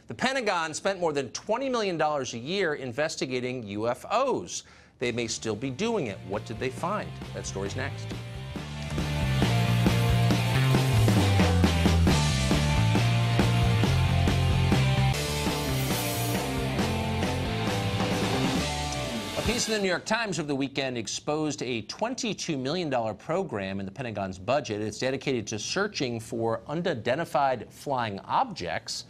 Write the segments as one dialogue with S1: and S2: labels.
S1: The Pentagon spent more than $20 million a year investigating UFOs. They may still be doing it. What did they find? That story's next. A piece of the New York Times over the weekend exposed a $22 million program in the Pentagon's budget. It's dedicated to searching for unidentified flying objects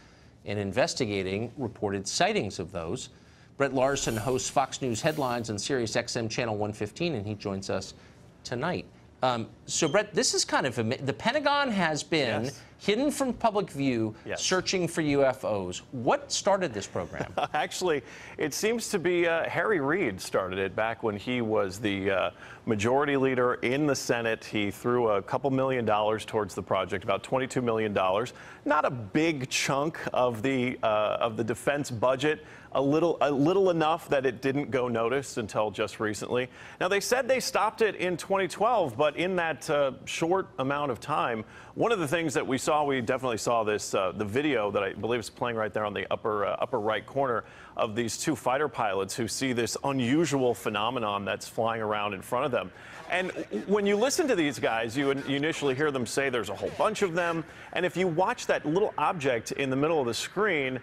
S1: and investigating reported sightings of those. Brett Larson hosts Fox News Headlines on Sirius XM Channel 115, and he joins us tonight. So, Brett, this is kind of the Pentagon has been hidden from public view, searching for UFOs. What started this program?
S2: Actually, it seems to be Harry Reid started it back when he was the majority leader in the Senate. He threw a couple $1 million towards the project, about $22 million. Not a big chunk of the defense budget. A little enough that it didn't go noticed until just recently. Now, they said they stopped it in 2012, but in that short amount of time, one of the things that we definitely saw this, the video that I believe is playing right there on the upper right corner of these two fighter pilots who see this unusual phenomenon that's flying around in front of them. And when you listen to these guys, you initially hear them say there's a whole bunch of them. And if you watch that little object in the middle of the screen,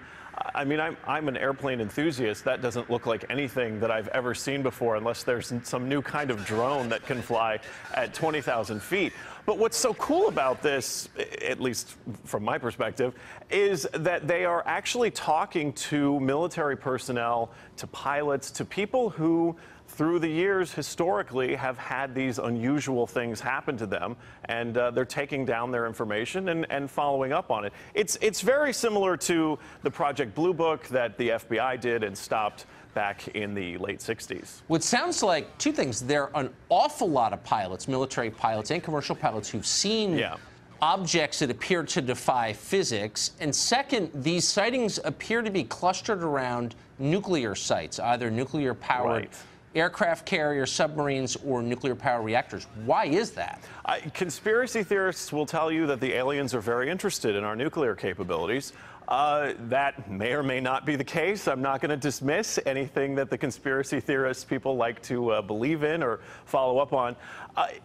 S2: I mean, I'm an airplane enthusiast. That doesn't look like anything that I've ever seen before, unless there's some new kind of drone that can fly at 20,000 feet. But what's so cool about this, at least from my perspective, is that they are actually talking to military personnel, to pilots, to people who, through the years, historically, have had these unusual things happen to them, and they're taking down their information and following up on it. It's very similar to the Project Blue Book that the FBI did and stopped back in the late 60s.
S1: Well, it sounds like two things. There are an awful lot of pilots, military pilots and commercial pilots, who've seen objects that appear to defy physics. And second, these sightings appear to be clustered around nuclear sites, either nuclear-powered aircraft carrier, submarines, or nuclear power reactors. Why is that?
S2: Conspiracy theorists will tell you that the aliens are very interested in our nuclear capabilities. That may or may not be the case. I'm not going to dismiss anything that the conspiracy theorists people like to believe in or follow up on.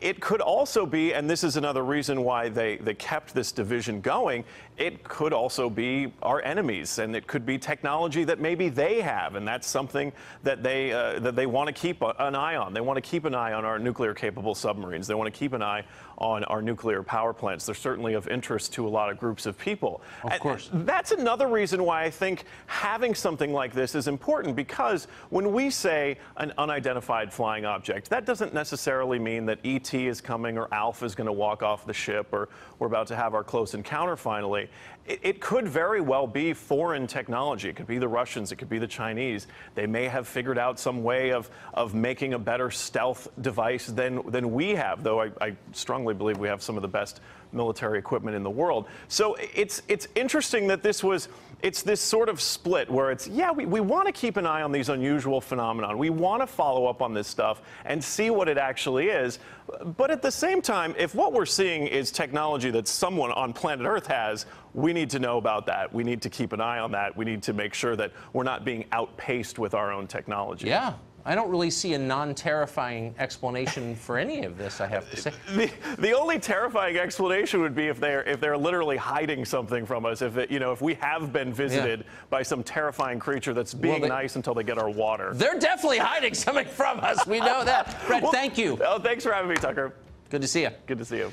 S2: It could also be, and this is another reason why they kept this division going, it could also be our enemies, and it could be technology that maybe they have, and that's something that they want to keep an eye on. They want to keep an eye on our nuclear-capable submarines. They want to keep an eye on our nuclear power plants. They're certainly of interest to a lot of groups of people.
S1: Of course.
S2: That's another reason why I think having something like this is important, because when we say an unidentified flying object, that doesn't necessarily mean that ET is coming or Alpha is going to walk off the ship or we're about to have our close encounter finally. It could very well be foreign technology. It could be the Russians. It could be the Chinese. They may have figured out some way of making a better stealth device than we have, though I strongly believe we have some of the best military equipment in the world. So it's interesting that it's this sort of split where it's, we want to keep an eye on these unusual phenomenon. We want to follow up on this stuff and see what it actually is. But at the same time, if what we're seeing is technology that someone on planet Earth has, we need to know about that. We need to keep an eye on that. We need to make sure that we're not being outpaced with our own technology.
S1: Yeah. I don't really see a non-terrifying explanation for any of this, I have to say.
S2: The only terrifying explanation would be if they're literally hiding something from us. If we have been visited by some terrifying creature that's being nice until they get our water.
S1: They're definitely hiding something from us. We know that. Brett, thank you.
S2: Oh, thanks for having me, Tucker.
S1: Good to see you.
S2: Good to see you.